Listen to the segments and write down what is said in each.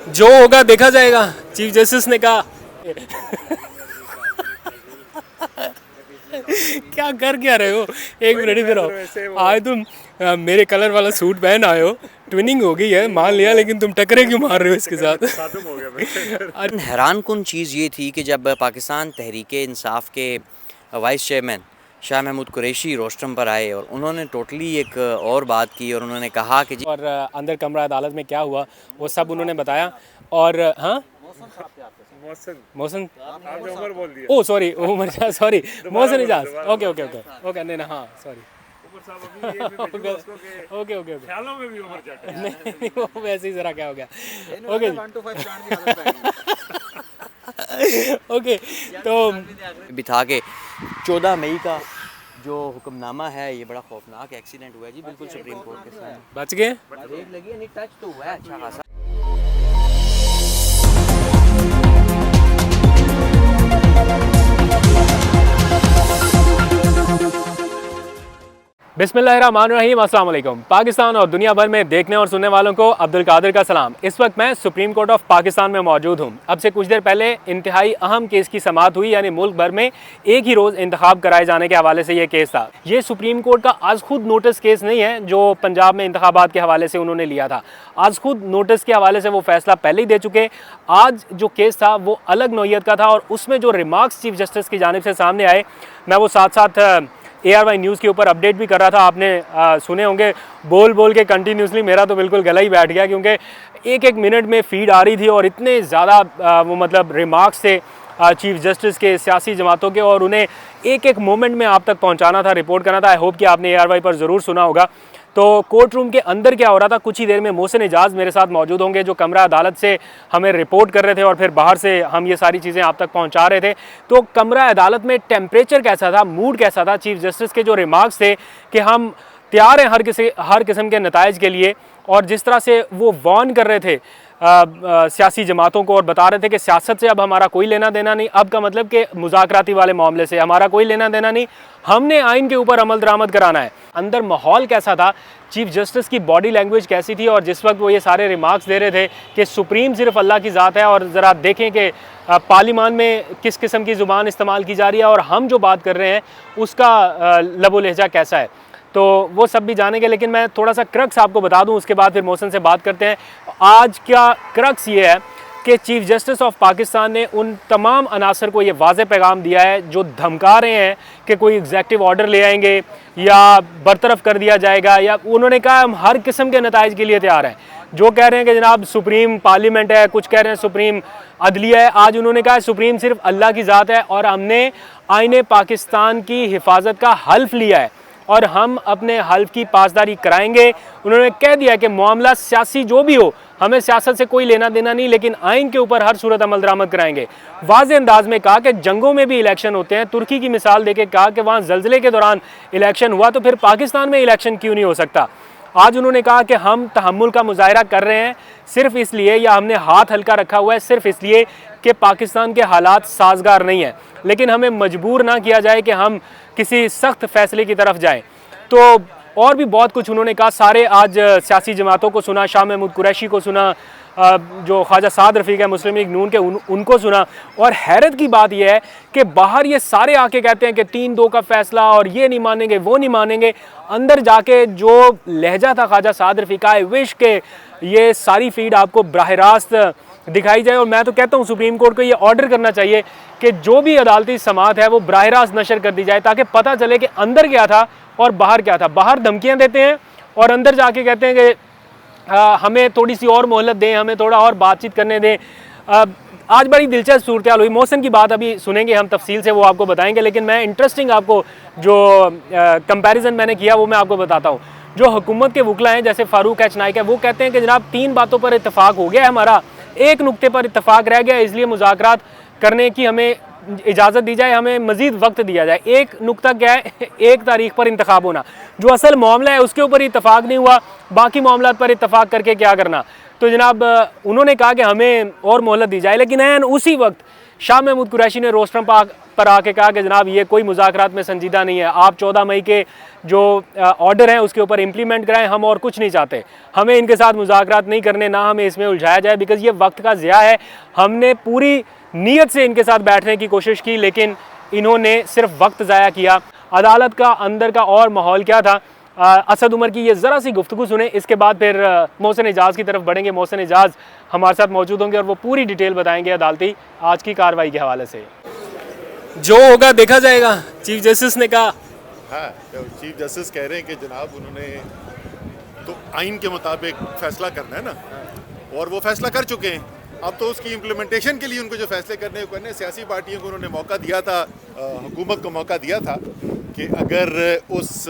जो होगा देखा जाएगा, चीफ जस्टिस ने कहा। क्या कर क्या रहे हो? एक मिनट इधर आओ। आज तुम मेरे कलर वाला सूट पहन आए हो, ट्विनिंग हो गई है मान लिया, लेकिन तुम टकरे क्यों मार रहे हो इसके साथ? हैरान कुन चीज़ ये थी कि जब पाकिस्तान तहरीक इंसाफ के vice chairman Shah Mahmood Qureshi rostrum पर आए और उन्होंने टोटली एक और बात की और उन्होंने कहा कि जी और अंदर कमरा अदालत में क्या हुआ वो सब उन्होंने बताया। और हाँ, Mohsin oh sorry Umar sorry Mohsin Ijaz, okay okay okay okay नहीं ना, हाँ सॉरी ओके ओके ओके नहीं वो वैसे ही ज़रा क्या हो गया। ओके ओके तो बिठा के 14 मई का जो हुक्मनामा है, ये बड़ा खौफनाक एक्सीडेंट हुआ है जी, बिल्कुल सुप्रीम कोर्ट के सामने। बच गए। रेत लगी है, नहीं टच तो हुआ है अच्छा खासा। बिस्मिल्लाहिर्रहमानिर्रहीम, अस्सलाम वालेकुम। पाकिस्तान और दुनिया भर में देखने और सुनने वालों को अब्दुल कादिर का सलाम। इस वक्त मैं सुप्रीम कोर्ट ऑफ पाकिस्तान में मौजूद हूँ। अब से कुछ देर पहले इंतहाई अहम केस की समाअत हुई, यानी मुल्क भर में एक ही रोज़ इंतखाब कराए जाने के हवाले से ये केस था। ये सुप्रीम कोर्ट का आज खुद नोटिस केस नहीं है जो पंजाब में इंतखाबात के हवाले से उन्होंने लिया था। आज खुद नोटिस के हवाले से वो फैसला पहले ही दे चुके। आज जो केस था वो अलग नौइयत का था और उसमें जो रिमार्क्स चीफ जस्टिस की जानिब से सामने आए, मैं वो साथ साथ ARY न्यूज़ के ऊपर अपडेट भी कर रहा था। आपने सुने होंगे, बोल बोल के कंटिन्यूसली मेरा तो बिल्कुल गला ही बैठ गया, क्योंकि एक एक मिनट में फीड आ रही थी और इतने ज़्यादा वो मतलब रिमार्क्स थे चीफ जस्टिस के, सियासी जमातों के, और उन्हें एक एक मोमेंट में आप तक पहुंचाना था, रिपोर्ट करना था। आई होप कि आपने ARY पर ज़रूर सुना होगा। तो कोर्ट रूम के अंदर क्या हो रहा था, कुछ ही देर में मोहसिन इजाज़ मेरे साथ मौजूद होंगे, जो कमरा अदालत से हमें रिपोर्ट कर रहे थे और फिर बाहर से हम ये सारी चीज़ें आप तक पहुंचा रहे थे। तो कमरा अदालत में टेम्परेचर कैसा था, मूड कैसा था, चीफ जस्टिस के जो रिमार्क्स थे कि हम तैयार हैं हर किस्म के नताइज के लिए, और जिस तरह से वो वार्न कर रहे थे सियासी जमातों को और बता रहे थे कि सियासत से अब हमारा कोई लेना देना नहीं, अब का मतलब कि मुज़ाकराती वाले मामले से हमारा कोई लेना देना नहीं, हमने आइन के ऊपर अमल दरामद कराना है। अंदर माहौल कैसा था, चीफ जस्टिस की बॉडी लैंग्वेज कैसी थी, और जिस वक्त वो ये सारे रिमार्क्स दे रहे थे कि सुप्रीम सिर्फ अल्लाह की ज़ात है, और ज़रा देखें कि पार्लिमान में किस किस्म की ज़ुबान इस्तेमाल की जा रही है और हम जो बात कर रहे हैं उसका लबो लहजा कैसा है, तो वो सब भी जानेंगे। लेकिन मैं थोड़ा सा क्रक्स आपको बता दूं, उसके बाद फिर मोहसिन से बात करते हैं। आज का क्रक्स ये है कि चीफ जस्टिस ऑफ पाकिस्तान ने उन तमाम अनासर को ये वाज़े पैगाम दिया है जो धमका रहे हैं कि कोई एग्जेक्टिव ऑर्डर ले आएंगे या बरतरफ कर दिया जाएगा, या उन्होंने कहा हम हर किस्म के नताइज के लिए तैयार हैं। जो कह रहे हैं कि जनाब सुप्रीम पार्लियामेंट है, कुछ कह रहे हैं सुप्रीम अदलिया है, आज उन्होंने कहा सुप्रीम सिर्फ अल्लाह की ज़ात है और हमने आईने पाकिस्तान की हिफाजत का हल्फ लिया है और हम अपने हल्फ की पासदारी कराएंगे। उन्होंने कह दिया कि मामला सियासी जो भी हो, हमें सियासत से कोई लेना देना नहीं, लेकिन आइन के ऊपर हर सूरत अमल दरामद कराएंगे। वाज़े अंदाज में कहा कि जंगों में भी इलेक्शन होते हैं। तुर्की की मिसाल देके कहा कि वहाँ ज़ल्ज़ले के दौरान इलेक्शन हुआ, तो फिर पाकिस्तान में इलेक्शन क्यों नहीं हो सकता। आज उन्होंने कहा कि हम तहम्मुल का मुजाहरा कर रहे हैं सिर्फ इसलिए, या हमने हाथ हल्का रखा हुआ है सिर्फ इसलिए कि पाकिस्तान के हालात साजगार नहीं है, लेकिन हमें मजबूर ना किया जाए कि हम किसी सख्त फैसले की तरफ जाएं। तो और भी बहुत कुछ उन्होंने कहा। सारे आज सियासी जमातों को सुना, शाह महमूद कुरैशी को सुना, जो ख्वाजा साद रफ़ीक है मुस्लिम लीग नून के, उनको सुना। और हैरत की बात यह है कि बाहर ये सारे आके कहते हैं कि 3-2 का फैसला और ये नहीं मानेंगे वो नहीं मानेंगे। अंदर जाके जो लहजा था ख्वाजा साद रफ़ीक का, आई विश के ये सारी फीड आपको बराह रास्त दिखाई जाए। और मैं तो कहता हूँ सुप्रीम कोर्ट को ये ऑर्डर करना चाहिए कि जो भी अदालती समाअत है वो बराह रास्त नशर कर दी जाए, ताकि पता चले कि अंदर क्या था और बाहर क्या था। बाहर धमकियां देते हैं और अंदर जाके कहते हैं कि हमें थोड़ी सी और मोहलत दें, हमें थोड़ा और बातचीत करने दें। आज बड़ी दिलचस्प सूरत हाल हुई। मोहसिन की बात अभी सुनेंगे हम तफसील से, वो आपको बताएंगे, लेकिन मैं इंटरेस्टिंग आपको जो कंपैरिजन मैंने किया वो मैं आपको बताता हूँ। जो हुकूमत के वकला हैं जैसे फारूक एच नाइक है, वो कहते हैं कि जनाब 3 बातों पर इतफाक़ हो गया है हमारा, एक नुक्ते पर इतफाक़ रह गया, इसलिए मुज़ाकरात करने की हमें इजाज़त दी जाए, हमें मज़ीद वक्त दिया जाए। एक नुक्ता क्या है, 1 तारीख पर इंतखाब होना। जो असल मामला है उसके ऊपर इतफाक़ नहीं हुआ, बाकी मामलात पर इतफाक़ करके क्या करना। तो जनाब उन्होंने कहा कि हमें और मोहलत दी जाए, लेकिन उसी वक्त शाह महमूद कुरैशी ने रोस्टम पर आके कहा कि जनाब ये कोई मुज़ाकरात में संजीदा नहीं है, आप 14 मई के जो ऑर्डर हैं उसके ऊपर इम्प्लीमेंट कराएं, हम और कुछ नहीं चाहते, हमें इनके साथ मुज़ाकरात नहीं करने, ना हमें इसमें उलझाया जाए, बिकॉज़ ये वक्त का ज़िया है। हमने पूरी नीयत से इनके साथ बैठने की कोशिश की, लेकिन इन्होंने सिर्फ वक्त ज़ाया किया। अदालत का अंदर का और माहौल क्या था, असद उमर की ये ज़रा सी गुफ्तगू सुने, इसके बाद फिर मोहसिन एजाज़ की तरफ बढ़ेंगे। मोहसिन एजाज़ हमारे साथ मौजूद होंगे और वो पूरी डिटेल बताएंगे अदालती आज की कार्रवाई के हवाले से। जो होगा देखा जाएगा, चीफ जस्टिस ने कहा। हाँ, तो चीफ जस्टिस कह रहे हैं कि जनाब उन्होंने तो आइन के मुताबिक फ़ैसला करना है ना, और वो फ़ैसला कर चुके हैं। अब तो उसकी इम्प्लीमेंटेशन के लिए उनको जो फ़ैसले करने सियासी पार्टियों को उन्होंने मौका दिया था, हुकूमत को मौका दिया था कि अगर उस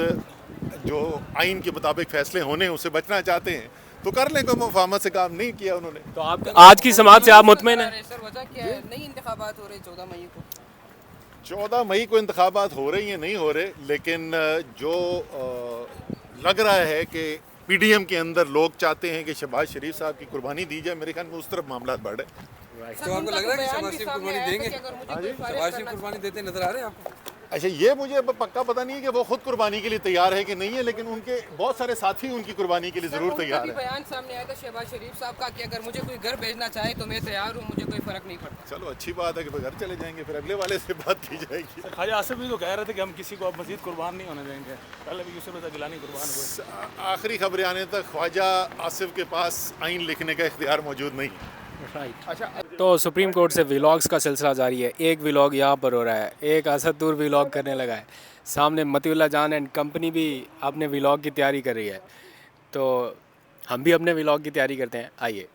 जो आइन के मुताबिक फ़ैसले होने उससे बचना चाहते हैं तो कर लें, कोई मुफाहमत से काम नहीं किया उन्होंने। तो आप आज की समाअत से आप मुतमईन हैं? सर वजह क्या है, नई इंतखाबात हो रहे 14 मई को? 14 मई को इंतखाबात हो रही हैं, नहीं हो रहे, लेकिन जो लग रहा है कि पीडीएम के अंदर लोग चाहते हैं कि शहबाज शरीफ साहब की कुर्बानी दी जाए, मेरे ख्याल में उस तरफ मामला बढ़े। तो आपको लग रहा है कि शहबाज शरीफ कुर्बानी देंगे? शहबाज शरीफ कुर्बानी देते नजर आ रहे हैं आपको? अच्छा, ये मुझे पक्का पता नहीं है कि वो खुद कुर्बानी के लिए तैयार है कि नहीं है, लेकिन उनके बहुत सारे साथी उनकी कुर्बानी के लिए ज़रूर तैयार है। बयान सामने आया था शहबाज शरीफ साहब का कि अगर मुझे कोई घर भेजना चाहे तो मैं तैयार हूँ, मुझे कोई फ़र्क नहीं पड़ता। चलो अच्छी बात है कि घर चले जाएंगे, फिर अगले वाले से बात की जाएगी। ख्वाजा आसिफ भी तो कह रहे थे कि हम किसी को अब मजीद कुर्बान नहीं होने देंगे, पहले भी यूसुफ गिलानी कुर्बान हुए। आखिरी खबरें आने तक ख्वाजा आसिफ के पास आइन लिखने का इख्तियार मौजूद नहीं है। अच्छा, तो सुप्रीम कोर्ट से व्लॉग्स का सिलसिला जारी है। एक व्लॉग यहाँ पर हो रहा है, एक असद दूर व्लॉग करने लगा है, सामने मतीउल्लाह जान एंड कंपनी भी अपने व्लॉग की तैयारी कर रही है, तो हम भी अपने व्लॉग की तैयारी करते हैं। आइए,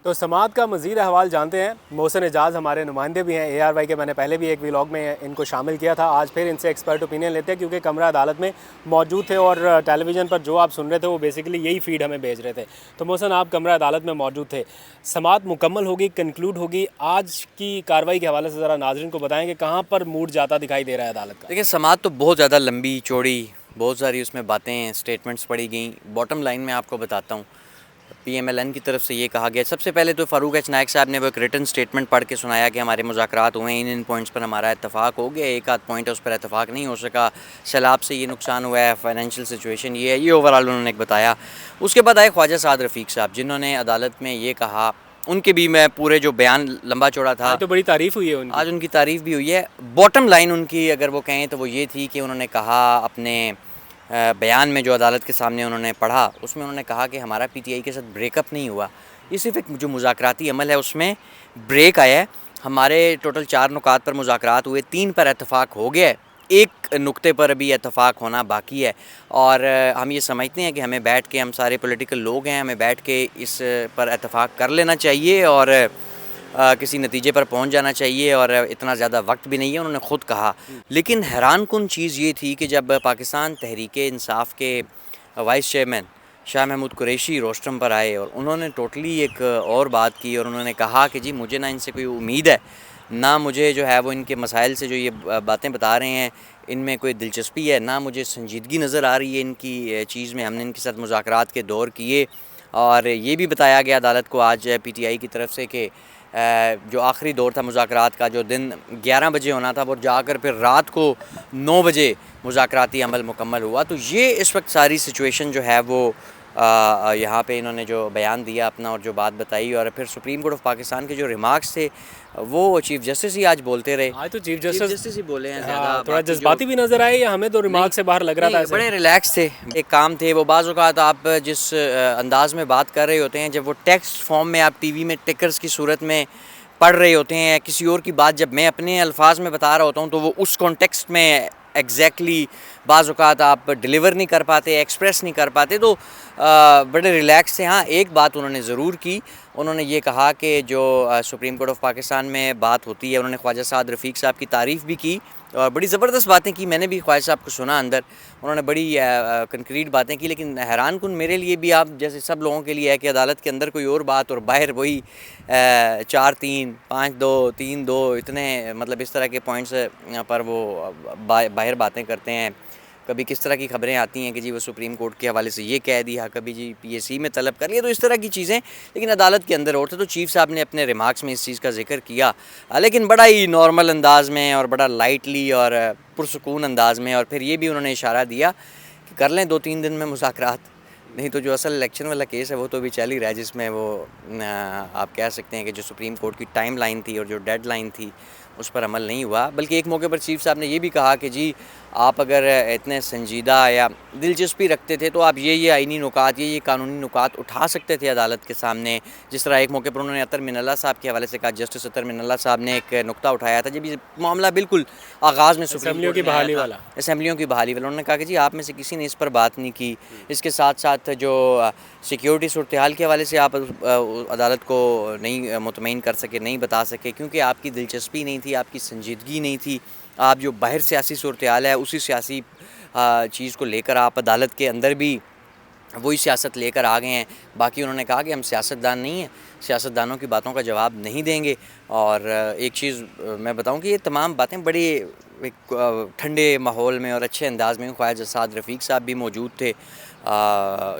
तो समाअत का मज़ीद अहवाल जानते हैं। मोहसिन एजाज़ हमारे नुमाइंदे भी हैं ARY के, मैंने पहले भी एक व्लॉग में इनको शामिल किया था, आज फिर इनसे एक्सपर्ट ओपिनियन लेते हैं क्योंकि कमरा अदालत में मौजूद थे और टेलीविज़न पर जो आप सुन रहे थे वो बेसिकली यही फीड हमें भेज रहे थे। तो मोहसिन, आप कमरा अदालत में मौजूद थे, समाअत मुकम्मल होगी, कंक्लूड होगी, आज की कार्रवाई के हवाले से ज़रा नाज़रीन को बताएँ कि कहाँ पर मूड जाता दिखाई दे रहा है अदालत का। देखिए, समाअत तो बहुत ज़्यादा लंबी चौड़ी, बहुत सारी उसमें बातें, स्टेटमेंट्स पड़ी गई। बॉटम लाइन में आपको बताता हूँ, PMLN की तरफ से ये कहा गया, सबसे पहले तो फ़ारूक एच नायक साहब ने वो एक रिटन स्टेटमेंट पढ़ के सुनाया कि हमारे मुज़ाकरात हुए, इन पॉइंट्स पर हमारा इत्तफाक हो गया, एक आध पॉइंट है उस पर इत्तफाक नहीं हो सका, सैलाब से ये नुकसान हुआ है, फाइनेंशियल सिचुएशन ये है, ये ओवरऑल उन्होंने एक बताया। उसके बाद आए ख्वाजा साद रफ़ीक साहब, जिन्होंने अदालत में ये कहा, उनके भी मैं पूरे जो बयान लंबा चौड़ा था, तो बड़ी तारीफ़ हुई है उनकी, आज उनकी तारीफ़ भी हुई है। बॉटम लाइन उनकी अगर वो कहें तो वो ये थी कि उन्होंने कहा अपने बयान में जो अदालत के सामने उन्होंने पढ़ा, उसमें उन्होंने कहा कि हमारा PTI के साथ ब्रेकअप नहीं हुआ, ये सिर्फ एक जो मुज़ाकराती अमल है उसमें ब्रेक आया है। हमारे टोटल 4 नुकात पर मुज़ाकरात हुए, 3 पर इत्तफाक हो गया है, एक नुक्ते पर अभी इत्तफाक होना बाकी है। और हम ये समझते हैं कि हमें बैठ के, हम सारे पॉलिटिकल लोग हैं, हमें बैठ के इस पर इत्तफाक कर लेना चाहिए और किसी नतीजे पर पहुंच जाना चाहिए, और इतना ज़्यादा वक्त भी नहीं है, उन्होंने ख़ुद कहा। लेकिन हैरान कुन चीज़ ये थी कि जब पाकिस्तान तहरीक इंसाफ के vice chairman Shah Mahmood Qureshi rostrum पर आए और उन्होंने टोटली एक और बात की, और उन्होंने कहा कि जी मुझे ना इनसे कोई उम्मीद है, ना मुझे जो है वो इनके मसाइल से जो ये बातें बता रहे हैं इनमें कोई दिलचस्पी है, ना मुझे संजीदगी नज़र आ रही है इनकी चीज़ में। हमने इनके साथ मुज़ाकरात के दौर किए और ये भी बताया गया अदालत को आज PTI की तरफ से कि जो आखिरी दौर था मुज़ाकरात का, जो दिन 11 बजे होना था वो जाकर फिर रात को 9 बजे मुज़ाकराती अमल मुकम्मल हुआ। तो ये इस वक्त सारी सिचुएशन जो है वो यहाँ पे इन्होंने जो बयान दिया अपना और जो बात बताई, और फिर सुप्रीम कोर्ट ऑफ पाकिस्तान के जो रिमार्क्स थे वो चीफ जस्टिस ही आज बोलते रहे। आज तो चीफ जस्टिस ही बोले हैं ज़्यादा, थोड़ा जज्बाती भी नज़र आए, या हमें तो रिमार्क से बाहर लग रहा था? बड़े रिलैक्स थे, एक काम थे वो। बाज़ औक़ात आप जिस अंदाज में बात कर रहे होते हैं, जब वो टेक्स्ट फॉर्म में आप TV में टिकर्स की सूरत में पढ़ रहे होते हैं, किसी और की बात जब मैं अपने अल्फाज में बता रहा होता हूँ तो वो उस कॉन्टेक्स्ट में एग्जैक्टली बाज़ औक़ात आप डिलीवर नहीं कर पाते, एक्सप्रेस नहीं कर पाते, तो बड़े रिलैक्स थे। हाँ, एक बात उन्होंने ज़रूर की, उन्होंने ये कहा कि जो सुप्रीम कोर्ट ऑफ पाकिस्तान में बात होती है, उन्होंने ख्वाजा साद रफ़ीक साहब की तारीफ़ भी की और बड़ी ज़बरदस्त बातें की। मैंने भी ख्वाजा साहब को सुना अंदर, उन्होंने बड़ी कंक्रीट बातें की। लेकिन हैरान कुन मेरे लिए भी, आप जैसे सब लोगों के लिए है कि अदालत के अंदर कोई और बात और बाहर वही 4-3, 5-2, 3-2, इतने मतलब इस तरह के पॉइंट्स पर वो बाहर बातें करते हैं। कभी किस तरह की खबरें आती हैं कि जी वो सुप्रीम कोर्ट के हवाले से ये कह दिया, कभी जी PAC में तलब कर लिया, तो इस तरह की चीज़ें लेकिन अदालत के अंदर और थे। तो चीफ साहब ने अपने रिमार्क्स में इस चीज़ का जिक्र किया, लेकिन बड़ा ही नॉर्मल अंदाज में और बड़ा लाइटली और पुरसुकून अंदाज में, और फिर ये भी उन्होंने इशारा दिया कि कर लें 2-3 दिन में मुज़ाकरात, नहीं तो जो असल इलेक्शन वाला केस है वो तो अभी चल ही रहा है, जिसमें वो आप कह सकते हैं कि जो सुप्रीम कोर्ट की टाइम लाइन थी और जो डेड लाइन थी उस पर अमल नहीं हुआ। बल्कि एक मौके पर चीफ साहब ने ये भी कहा कि जी आप अगर इतने संजीदा या दिलचस्पी रखते थे तो आप ये आइनी नुकात, ये कानूनी नुकात उठा सकते थे अदालत के सामने। जिस तरह एक मौके पर उन्होंने अतर मिनल्ला साहब के हवाले से कहा, जस्टिस अतर मिनल्ला साहब ने एक नुक्ता उठाया था जब ये मामला बिल्कुल आगाज़ में असेंबलियों की बहाली वाला, उन्होंने कहा कि जी आप में से किसी ने इस पर बात नहीं की। इसके साथ साथ जो सिक्योरिटी सूरत हाल के हवाले से आप अदालत को नहीं मुतमईन कर सके, नहीं बता सके, क्योंकि आपकी दिलचस्पी नहीं थी, आपकी संजीदगी नहीं थी। आप जो बाहर सियासी सूरत हाल है उसी सियासी चीज़ को लेकर आप अदालत के अंदर भी वही सियासत लेकर आ गए हैं। बाकी उन्होंने कहा कि हम सियासतदान नहीं हैं, सियासतदानों की बातों का जवाब नहीं देंगे। और एक चीज़ मैं बताऊं कि ये तमाम बातें बड़ी एक ठंडे माहौल में और अच्छे अंदाज में, ख्वाजा साद रफ़ीक साहब भी मौजूद थे,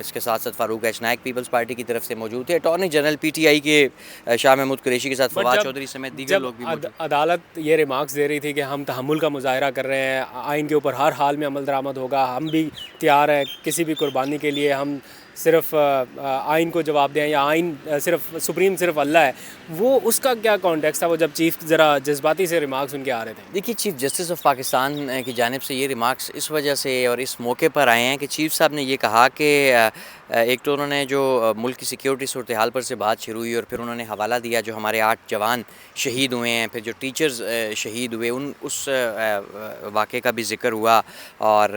इसके साथ साथ फ़ारूक एच नायक पीपल्स पार्टी की तरफ से मौजूद थे, अटॉर्नी जनरल PTI के शाह महमूद कुरैशी के साथ फवाद चौधरी समेत दीगर लोग भी मौजूद। अदालत ये रिमार्क्स दे रही थी कि हम तहम्मुल का मुजाहरा कर रहे हैं, आइन के ऊपर हर हाल में अमल दरामद होगा, हम भी तैयार हैं किसी भी कुर्बानी के लिए, हम सिर्फ आइन को जवाब दें या आइन सिर्फ सुप्रीम सिर्फ अल्लाह है, वो उसका क्या कॉन्टेक्स्ट था वो जब चीफ ज़रा जज्बाती से रिमार्क्स उनके आ रहे थे? देखिए, चीफ जस्टिस ऑफ पाकिस्तान की जानिब से ये रिमार्क्स इस वजह से और इस मौके पर आए हैं कि चीफ साहब ने ये कहा कि एक तो उन्होंने जो मुल्क की सिक्योरिटी सूरत हाल पर से बात शुरू हुई और फिर उन्होंने हवाला दिया जो हमारे 8 जवान शहीद हुए हैं, फिर जो टीचर्स शहीद हुए उस वाक़े का भी ज़िक्र हुआ और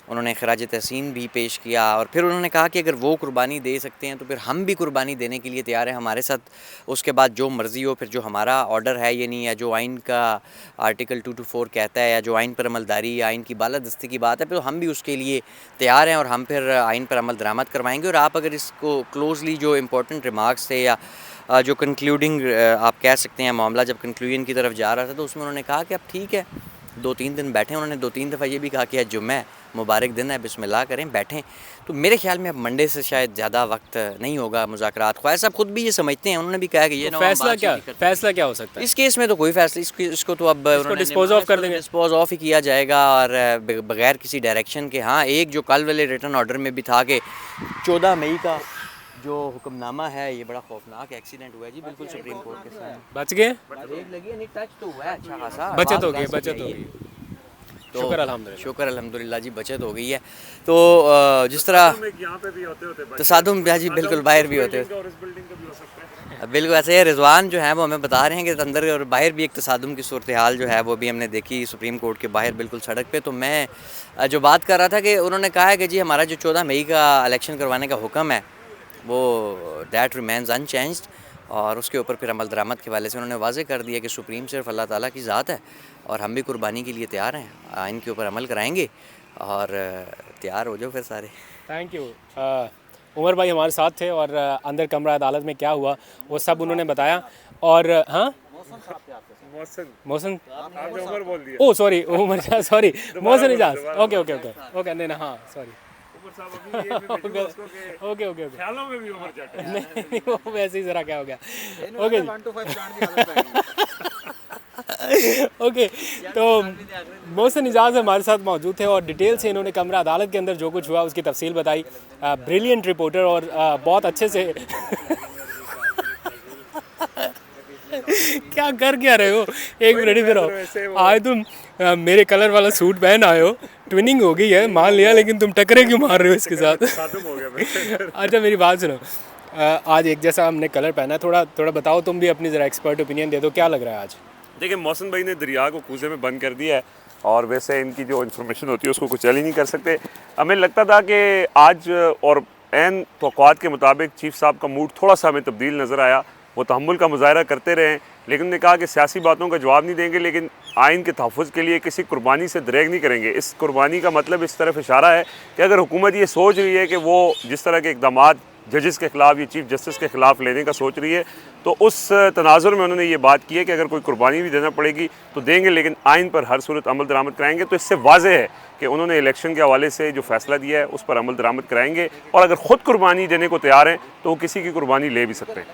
उन्होंने खराज तहसीन भी पेश किया। और फिर उन्होंने कहा कि अगर वो कुर्बानी दे सकते हैं तो फिर हम भी कुर्बानी देने के लिए तैयार हैं, हमारे साथ उसके बाद जो मर्ज़ी हो। फिर जो हमारा ऑर्डर है ये नहीं है, जो आइन का आर्टिकल 224 कहता है या जो आइन पर अमलदारी या आइन की बालादस्ती की बात है, फिर हम भी उसके लिए तैयार हैं और हम फिर आइन पर अमल दरामद करवाएंगे। और आप अगर इसको क्लोजली जो इम्पोर्टेंट रिमार्क्स थे या जो कंक्लूडिंग आप कह सकते हैं मामला जब कंक्लूजन की तरफ जा रहा था, तो उसमें उन्होंने कहा कि अब ठीक है 2-3 दिन बैठें। उन्होंने 2-3 दफ़ा ये भी कहा कि आज जुम्मा है, मुबारक दिन है, बिस्मिल्लाह करें, बैठें। तो मेरे ख्याल में अब मंडे से शायद ज़्यादा वक्त नहीं होगा मुज़ाकरात। ख्वाजा साहब खुद भी ये समझते हैं, उन्होंने भी कहा कि ये तो फैसला क्या हो सकता है इस केस में? तो कोई फैसला इसको तो अब डिस्पोज ऑफ कर देंगे, डिस्पोज ऑफ ही किया जाएगा और बगैर किसी डायरेक्शन के। हाँ, एक जो कल वाले रिटर्न ऑर्डर में भी था कि 14 मई का जो हुक्मनामा है, ये बड़ा खौफनाक एक्सीडेंट हुआ है जी बिल्कुल सुप्रीम कोर्ट के सामने। बच गए, ब्रेक लगी नहीं, टच तो हुआ है अच्छा खासा, बचत हो गई। तो शुक्र अल्हम्दुलिल्लाह जी, बचत हो गई है। तो जिस तरह तसादुम जी बिल्कुल बाहर भी होते बिल्कुल ऐसे है। रिजवान जो है वो हमें बता रहे हैं कि अंदर और बाहर भी एक तसादुम की सूरत हाल जो है वो भी हमने देखी सुप्रीम कोर्ट के बाहर बिल्कुल सड़क पे। तो मैं जो बात कर रहा था कि उन्होंने कहा है कि जी हमारा जो 14 मई का इलेक्शन करवाने का हुक्म है वो दैट रिमेंस अनचेंज्ड, और उसके ऊपर फिर अमल दरामद के वाले से उन्होंने वाज़े कर दिया कि सुप्रीम सिर्फ अल्लाह ताला की ज़ात है और हम भी कुर्बानी के लिए तैयार हैं, आइन के ऊपर अमल कराएंगे और तैयार हो जाओ फिर सारे। Thank you. उमर भाई हमारे साथ थे और अंदर कमरा अदालत में क्या हुआ वो सब उन्होंने बताया। और हाँ, मोहसिन उमर बोल दिया, oh sorry Umar, sorry Mohsin Ijaz, okay नहीं ना, हाँ सॉरी, ओके ख्यालों में भी उमर जाट है। नहीं वो वैसे ही ज़रा क्या हो गया। ओके ओके, तो मोहसिन इजाज़ हमारे साथ मौजूद थे और डिटेल से इन्होंने कमरा अदालत के अंदर जो कुछ हुआ उसकी तफसील बताई। ब्रिलियंट रिपोर्टर और बहुत अच्छे से क्या कर क्या रहे हो, एक मिनट इधर आओ। आज तुम मेरे कलर वाला सूट पहन आए हो, ट्विनिंग हो गई है मान लिया, लेकिन तुम टकरे क्यों मार रहे हो इसके साथ? अच्छा मेरी बात सुनो, आज एक जैसा हमने कलर पहना है, थोड़ा बताओ तुम भी अपनी ज़रा एक्सपर्ट ओपिनियन दे दो, क्या लग रहा है आज? देखिए, मोहसिन भाई ने दरिया को कूजे में बंद कर दिया है और वैसे इनकी जो इन्फॉर्मेशन होती है उसको कुछ चल ही नहीं कर सकते। हमें लगता था कि आज और एन तौक़ुआत के मुताबिक चीफ साहब का मूड थोड़ा सा हमें तब्दील नज़र आया। वो तहम्मुल का मुज़ाहरा करते रहे, लेकिन उन्होंने कहा कि सियासी बातों का जवाब नहीं देंगे, लेकिन आइन के तहफ़्फ़ुज़ के लिए किसी कुर्बानी से दरेग नहीं करेंगे। इस कुर्बानी का मतलब इस तरफ इशारा है कि अगर हुकूमत ये सोच रही है कि वो जिस तरह के इक़दामात जजेस के ख़िलाफ़ या चीफ जस्टिस के ख़िलाफ़ लेने का सोच रही है। तो उस तनाजुर में उन्होंने ये बात की है कि अगर कोई कुर्बानी भी देना पड़ेगी तो देंगे, लेकिन आइन पर हर सूरत अमल दरामद कराएंगे। तो इससे वाज़ेह है कि उन्होंने इलेक्शन के हवाले से जो फ़ैसला दिया है उस पर अमल दरामद कराएंगे, और अगर ख़ुद कुर्बानी देने को तैयार हैं तो वो किसी की कुर्बानी ले भी सकते हैं।